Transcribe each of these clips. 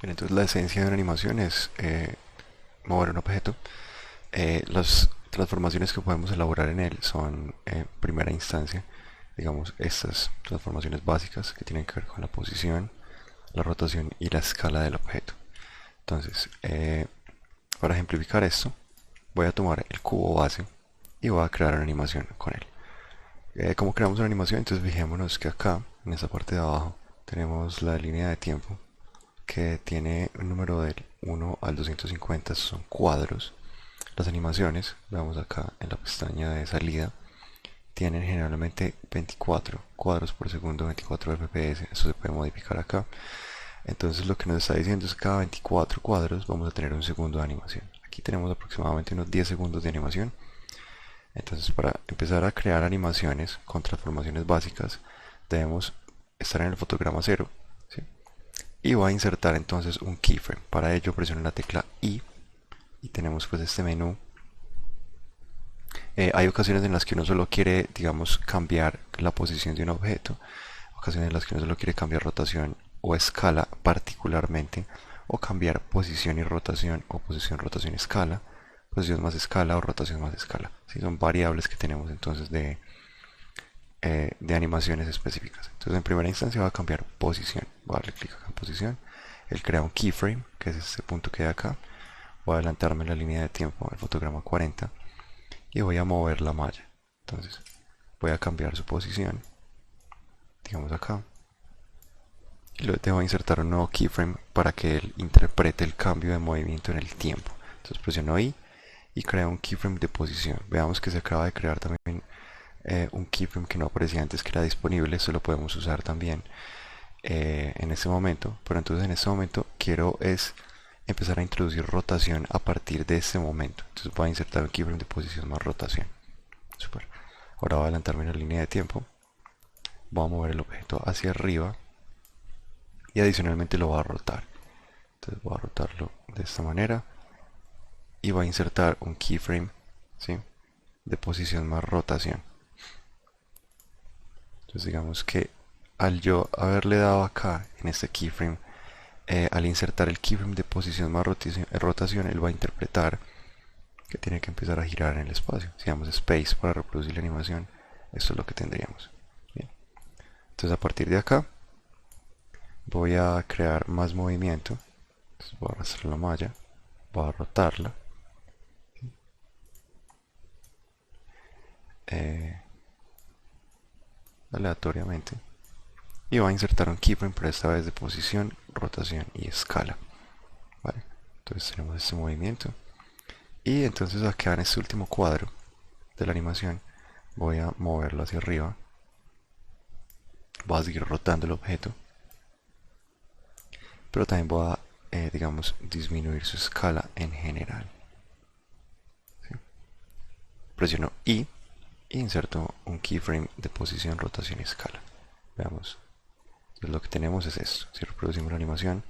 Bien, entonces la esencia de una animación es mover un objeto. Las transformaciones que podemos elaborar en él son, en primera instancia, digamos, estas transformaciones básicas que tienen que ver con la posición, la rotación y la escala del objeto. Entonces, para ejemplificar esto, voy a tomar el cubo base y voy a crear una animación con él. ¿Cómo creamos una animación? Entonces fijémonos que acá, en esta parte de abajo, tenemos la línea de tiempo que tiene un número del 1 al 250, son cuadros. Las animaciones, veamos acá en la pestaña de salida, tienen generalmente 24 cuadros por segundo, 24 fps. Eso se puede modificar acá. Entonces lo que nos está diciendo es que cada 24 cuadros vamos a tener un segundo de animación. Aquí tenemos aproximadamente unos 10 segundos de animación. Entonces, para empezar a crear animaciones con transformaciones básicas, debemos estar en el fotograma cero, ¿sí? Y voy a insertar entonces un keyframe. Para ello presiono la tecla I y tenemos pues este menú. Hay ocasiones en las que uno solo quiere, digamos, cambiar la posición de un objeto, ocasiones en las que uno solo quiere cambiar rotación o escala particularmente, o cambiar posición y rotación, o posición, rotación, escala, posición más escala o rotación más escala. ¿Sí? Son variables que tenemos entonces de animaciones específicas. Entonces en primera instancia va a cambiar posición. Voy a darle clic acá en posición. Él crea un keyframe, que es este punto que hay acá. Voy a adelantarme la línea de tiempo al fotograma 40 y voy a mover la malla. Entonces voy a cambiar su posición, digamos acá, y luego te voy a insertar un nuevo keyframe para que él interprete el cambio de movimiento en el tiempo. Entonces presiono I y crea un keyframe de posición. Veamos que se acaba de crear también un keyframe que no aparecía antes, que era disponible. Esto lo podemos usar también en este momento, pero entonces en este momento quiero es empezar a introducir rotación a partir de este momento. Entonces voy a insertar un keyframe de posición más rotación. Super. Ahora voy a adelantarme en la línea de tiempo, voy a mover el objeto hacia arriba y adicionalmente lo voy a rotar. Entonces voy a rotarlo de esta manera y voy a insertar un keyframe, ¿sí?, de posición más rotación. Entonces digamos que al yo haberle dado acá en este keyframe, al insertar el keyframe de posición más rotación, él va a interpretar que tiene que empezar a girar en el espacio. Si damos space para reproducir la animación, esto es lo que tendríamos. Bien. Entonces a partir de acá voy a crear más movimiento. Entonces voy a arrastrar la malla, voy a rotarla, eh, aleatoriamente, y voy a insertar un keyframe, pero esta vez de posición, rotación y escala. ¿Vale? Entonces tenemos este movimiento. Y entonces acá en este último cuadro de la animación voy a moverlo hacia arriba. Voy a seguir rotando el objeto, pero también voy a, digamos, disminuir su escala en general. ¿Sí? Presiono I e inserto un keyframe de posición, rotación y escala. Veamos. Entonces lo que tenemos es esto. Si reproducimos la animación,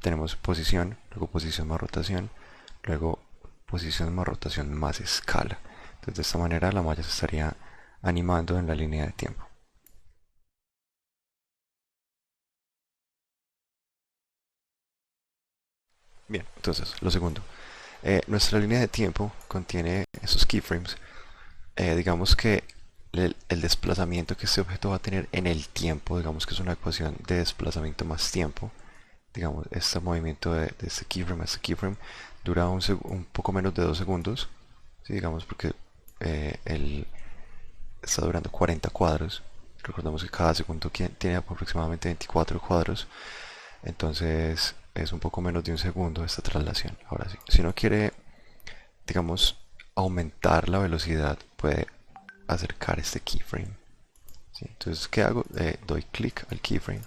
tenemos posición, luego posición más rotación, luego posición más rotación más escala. Entonces de esta manera la malla se estaría animando en la línea de tiempo. Bien, entonces lo segundo. Nuestra línea de tiempo contiene esos keyframes. Digamos que el desplazamiento que este objeto va a tener en el tiempo, digamos que es una ecuación de desplazamiento más tiempo. Digamos, este movimiento de este keyframe a este keyframe dura un poco menos de 2 segundos. ¿Sí? Digamos porque él está durando 40 cuadros. Recordemos que cada segundo tiene aproximadamente 24 cuadros. Entonces es un poco menos de un segundo esta traslación. Ahora sí, si uno quiere, digamos, aumentar la velocidad, puede acercar este keyframe. ¿Sí? Entonces, ¿qué hago? Doy clic al keyframe,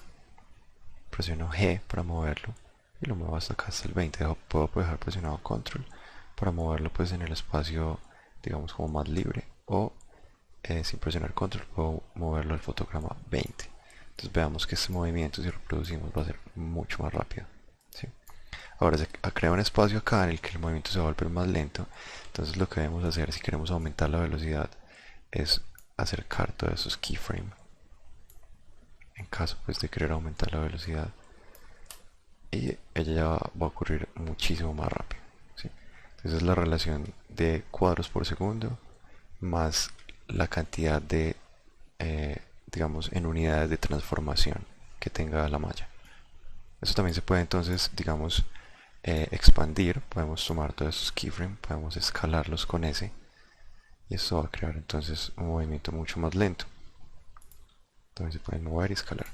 presiono G para moverlo y lo muevo hasta acá, hasta el 20. Puedo dejar presionado control para moverlo pues en el espacio, digamos, como más libre, o sin presionar control puedo moverlo al fotograma 20. Entonces veamos que este movimiento, si reproducimos, va a ser mucho más rápido. ¿Sí? Ahora se crea un espacio acá en el que el movimiento se va a volver más lento. Entonces lo que debemos hacer si queremos aumentar la velocidad es acercar todos esos keyframes. En caso pues de querer aumentar la velocidad, y ella ya va a ocurrir muchísimo más rápido, ¿sí? Entonces es la relación de cuadros por segundo más la cantidad de, digamos, en unidades de transformación que tenga la malla. Eso también se puede entonces, digamos, expandir. Podemos tomar todos esos keyframes, podemos escalarlos con S y eso va a crear entonces un movimiento mucho más lento. También se pueden mover y escalar.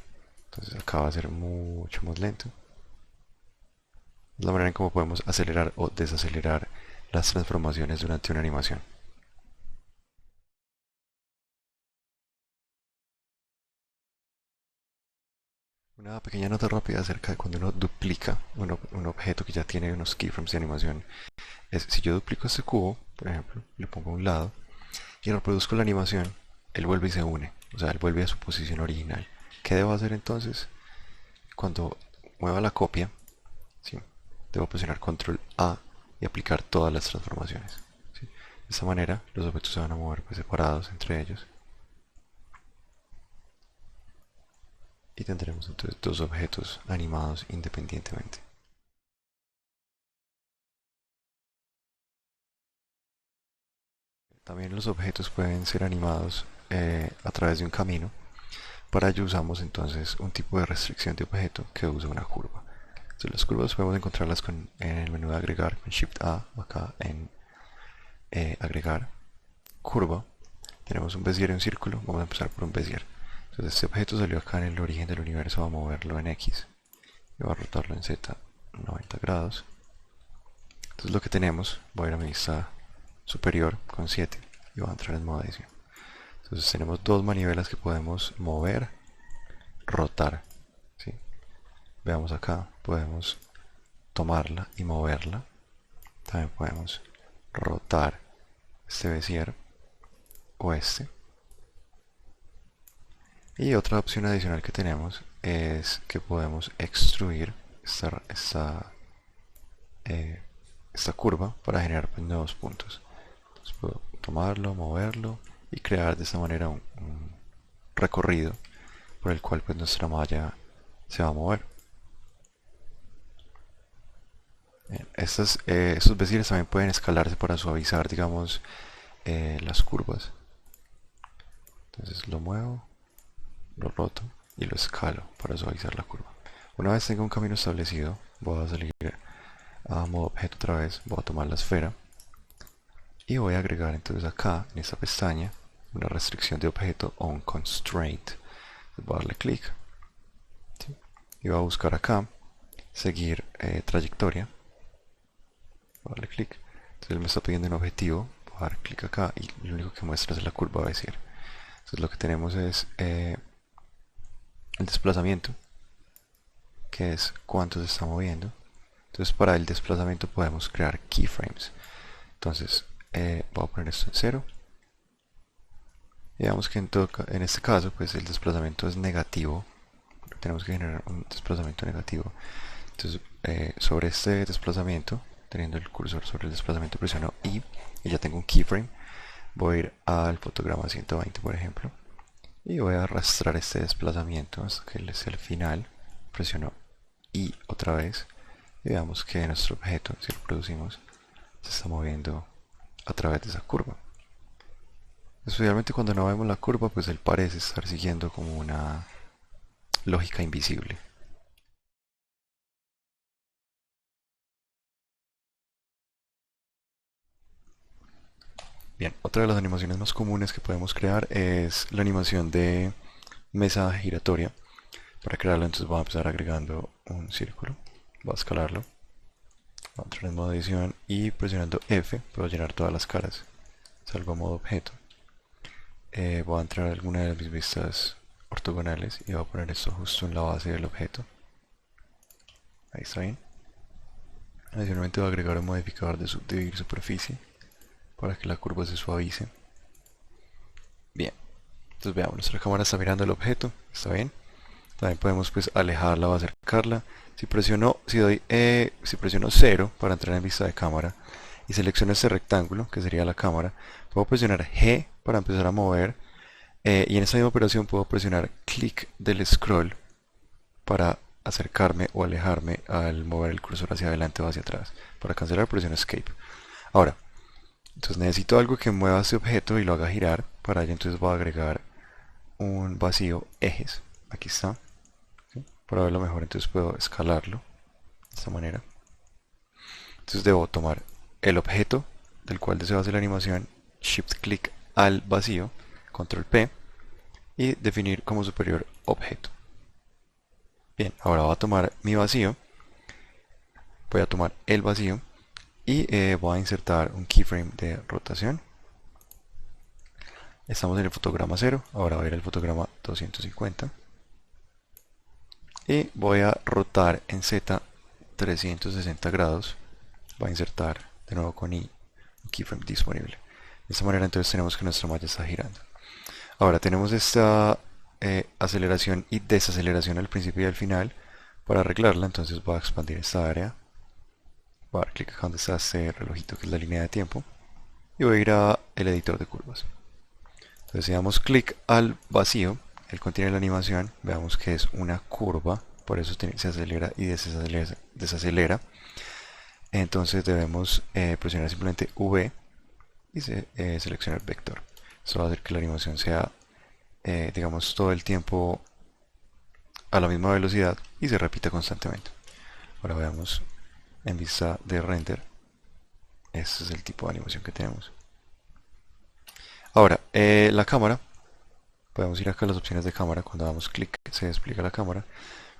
Entonces acá va a ser mucho más lento. Es la manera en cómo podemos acelerar o desacelerar las transformaciones durante una animación. Una pequeña nota rápida acerca de cuando uno duplica un objeto que ya tiene unos keyframes de animación es si yo duplico este cubo, por ejemplo, le pongo a un lado y reproduzco la animación, él vuelve y se une, o sea, él vuelve a su posición original. ¿Qué debo hacer entonces? Cuando mueva la copia, ¿sí? Debo presionar control A y aplicar todas las transformaciones, ¿sí? De esta manera los objetos se van a mover pues, separados entre ellos y tendremos entonces dos objetos animados independientemente. También los objetos pueden ser animados a través de un camino. Para ello usamos entonces un tipo de restricción de objeto que usa una curva. Entonces, las curvas podemos encontrarlas en el menú de agregar, con Shift A, acá en agregar, curva. Tenemos un bezier y un círculo, vamos a empezar por un bezier. Entonces este objeto salió acá en el origen del universo, va a moverlo en X y va a rotarlo en Z 90 grados. Entonces lo que tenemos, voy a ir a mi vista superior con 7 y voy a entrar en modo edición. Entonces tenemos dos manivelas que podemos mover, rotar, ¿sí? Veamos acá, podemos tomarla y moverla. También podemos rotar este bezier o este. Y otra opción adicional que tenemos es que podemos extruir eh, esta curva para generar pues, nuevos puntos. Entonces puedo tomarlo, moverlo y crear de esta manera un recorrido por el cual pues, nuestra malla se va a mover. Estos beziers también pueden escalarse para suavizar, digamos, las curvas. Entonces lo muevo, lo roto y lo escalo para suavizar la curva. Una vez tenga un camino establecido, voy a salir a modo objeto otra vez, voy a tomar la esfera y voy a agregar entonces acá en esta pestaña una restricción de objeto o un constraint. Entonces voy a darle clic, ¿sí? Y voy a buscar acá seguir trayectoria, voy a darle clic. Entonces él me está pidiendo un objetivo, voy a dar clic acá y lo único que muestra es la curva bezier. Entonces lo que tenemos es el desplazamiento, que es cuánto se está moviendo. Entonces para el desplazamiento podemos crear keyframes. Entonces voy a poner esto en 0. Y veamos que en este caso pues el desplazamiento es negativo. Tenemos que generar un desplazamiento negativo. Entonces sobre este desplazamiento, teniendo el cursor sobre el desplazamiento, presiono I y ya tengo un keyframe. Voy a ir al fotograma 120 por ejemplo y voy a arrastrar este desplazamiento hasta que es el final. Presiono I otra vez y veamos que nuestro objeto, si lo producimos, se está moviendo a través de esa curva. Especialmente cuando no vemos la curva, pues él parece estar siguiendo como una lógica invisible. Bien, otra de las animaciones más comunes que podemos crear es la animación de mesa giratoria. Para crearlo entonces voy a empezar agregando un círculo, voy a escalarlo, voy a entrar en modo edición y presionando F puedo llenar todas las caras. Salgo a modo objeto, voy a entrar a alguna de mis vistas ortogonales y voy a poner esto justo en la base del objeto. Ahí está bien. Adicionalmente voy a agregar un modificador de subdividir superficie para que la curva se suavice. Bien, entonces veamos, nuestra cámara está mirando el objeto, está bien. También podemos pues alejarla o acercarla. Si presiono 0 para entrar en vista de cámara y selecciono este rectángulo que sería la cámara, puedo presionar G para empezar a mover y en esta misma operación puedo presionar clic del scroll para acercarme o alejarme al mover el cursor hacia adelante o hacia atrás. Para cancelar presiono Escape. Ahora, entonces necesito algo que mueva este objeto y lo haga girar. Para ello entonces voy a agregar un vacío ejes. Aquí está. ¿Sí? Para verlo mejor entonces puedo escalarlo de esta manera. Entonces debo tomar el objeto del cual deseo hacer la animación, Shift clic al vacío, Control P y definir como superior objeto. Bien, ahora voy a tomar mi vacío, voy a tomar el vacío y voy a insertar un keyframe de rotación. Estamos en el fotograma 0, ahora voy a ir al fotograma 250 y voy a rotar en Z 360 grados. Voy a insertar de nuevo con I un keyframe disponible. De esta manera entonces tenemos que nuestra malla está girando. Ahora tenemos esta aceleración y desaceleración al principio y al final. Para arreglarla entonces voy a expandir esta área. Voy a dar clic acá donde está este relojito que es la línea de tiempo. Y voy a ir a el editor de curvas. Entonces si damos clic al vacío, él contiene la animación, veamos que es una curva, por eso se acelera y desacelera. Entonces debemos presionar simplemente V y seleccionar vector. Eso va a hacer que la animación sea, digamos, todo el tiempo a la misma velocidad y se repita constantemente. Ahora veamos en vista de render. Este es el tipo de animación que tenemos. Ahora, la cámara. Podemos ir acá a las opciones de cámara. Cuando damos clic se despliega la cámara.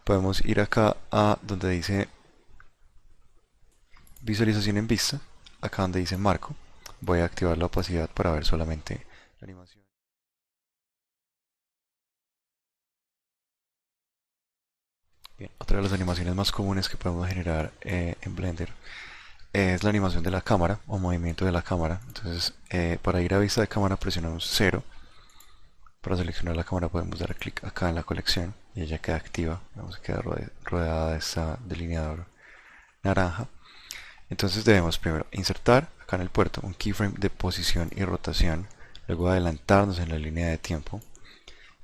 Podemos ir acá a donde dice visualización en vista. Acá donde dice marco. Voy a activar la opacidad para ver solamente la animación. Bien, otra de las animaciones más comunes que podemos generar en Blender es la animación de la cámara o movimiento de la cámara. Entonces, para ir a vista de cámara presionamos 0. Para seleccionar la cámara podemos dar clic acá en la colección y ella queda activa. Vamos a quedar rodeada de esta delineador naranja. Entonces debemos primero insertar acá en el puerto un keyframe de posición y rotación. Luego adelantarnos en la línea de tiempo.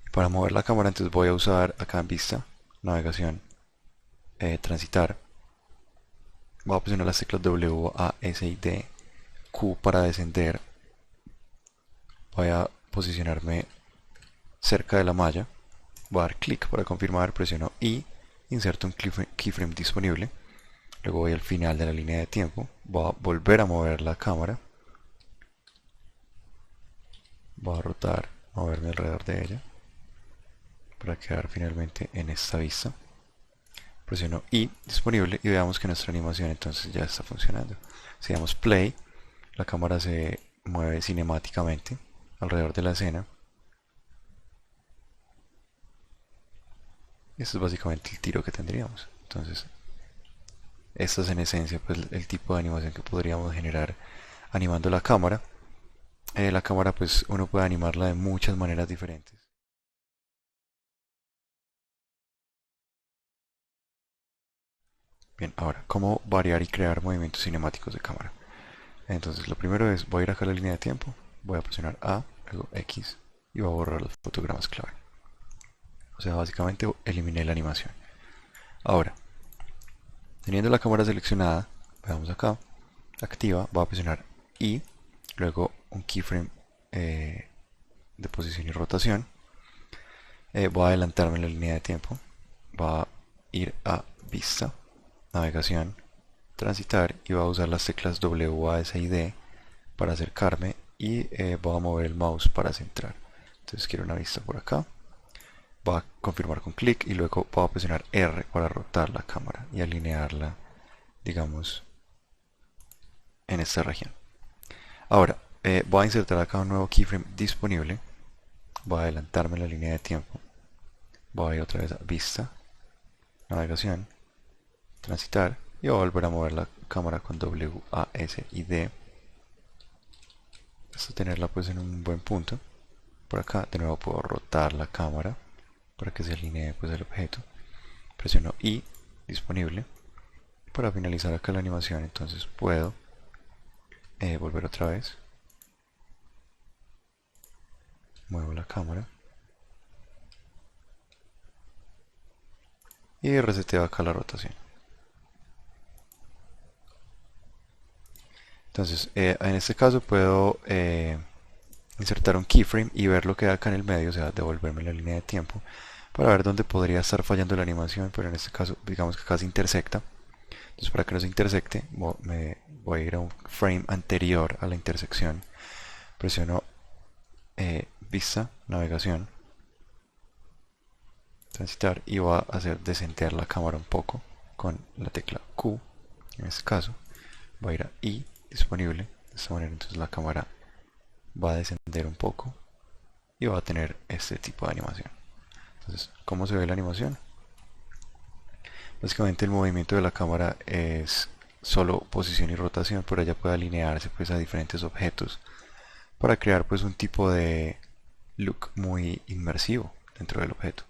Y para mover la cámara entonces voy a usar acá en vista, navegación, transitar. Voy a presionar las teclas W, A, S y D, Q para descender. Voy a posicionarme cerca de la malla. Voy a dar clic para confirmar, presiono I, inserto un keyframe disponible. Luego voy al final de la línea de tiempo. Voy a volver a mover la cámara. Voy a rotar, moverme alrededor de ella para quedar finalmente en esta vista. Presiono I disponible y veamos que nuestra animación entonces ya está funcionando. Si damos play, la cámara se mueve cinemáticamente alrededor de la escena. Este es básicamente el tiro que tendríamos. Entonces, esta es en esencia pues, el tipo de animación que podríamos generar animando la cámara. La cámara pues uno puede animarla de muchas maneras diferentes. Bien, ahora, ¿cómo variar y crear movimientos cinemáticos de cámara? Entonces, lo primero es, voy a ir acá a la línea de tiempo, voy a presionar A, luego X y voy a borrar los fotogramas clave. O sea, básicamente eliminé la animación. Ahora, teniendo la cámara seleccionada, veamos acá, activa, voy a presionar I, luego un keyframe de posición y rotación. Voy a adelantarme en la línea de tiempo, voy a ir a vista, navegación, transitar y voy a usar las teclas W, A, S y D para acercarme y voy a mover el mouse para centrar. Entonces quiero una vista por acá. Voy a confirmar con clic y luego voy a presionar R para rotar la cámara y alinearla, digamos, en esta región. Ahora, voy a insertar acá un nuevo keyframe disponible. Voy a adelantarme en la línea de tiempo. Voy a ir otra vez a vista, navegación, transitar y voy a volver a mover la cámara con W, A, S y D hasta tenerla pues en un buen punto. Por acá de nuevo puedo rotar la cámara para que se alinee pues el objeto. Presiono I, disponible. Para finalizar acá la animación entonces puedo volver otra vez. Muevo la cámara. y reseteo acá la rotación. Entonces, en este caso puedo insertar un keyframe y ver lo que hay acá en el medio, o sea, devolverme la línea de tiempo para ver dónde podría estar fallando la animación, pero en este caso, digamos que acá se intersecta. Entonces, para que no se intersecte, me voy a ir a un frame anterior a la intersección. Presiono vista, navegación, transitar y voy a hacer descentear la cámara un poco con la tecla Q. En este caso, voy a ir a I disponible. De esta manera, entonces la cámara va a descender un poco y va a tener este tipo de animación. Entonces, ¿cómo se ve la animación? Básicamente el movimiento de la cámara es solo posición y rotación, pero ella puede alinearse pues a diferentes objetos para crear pues un tipo de look muy inmersivo dentro del objeto.